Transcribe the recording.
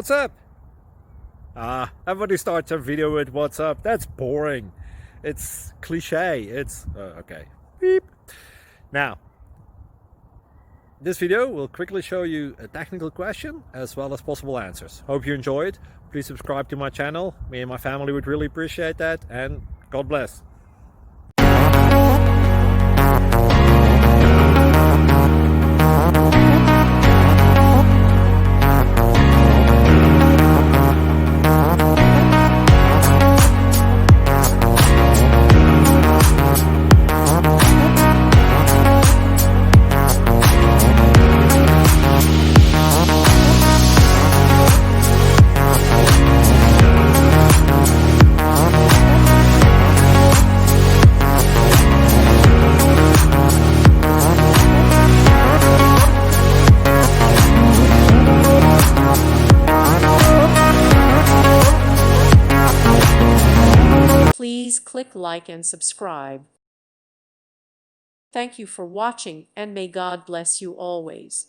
What's up? Everybody starts a video with what's up. That's boring. It's cliche. It's okay. Beep. Now, this video will quickly show you a technical question as well as possible answers. Hope you enjoy it. Please subscribe to my channel. Me and my family would really appreciate that, and God bless. Please click like and subscribe. Thank you for watching, and may God bless you always.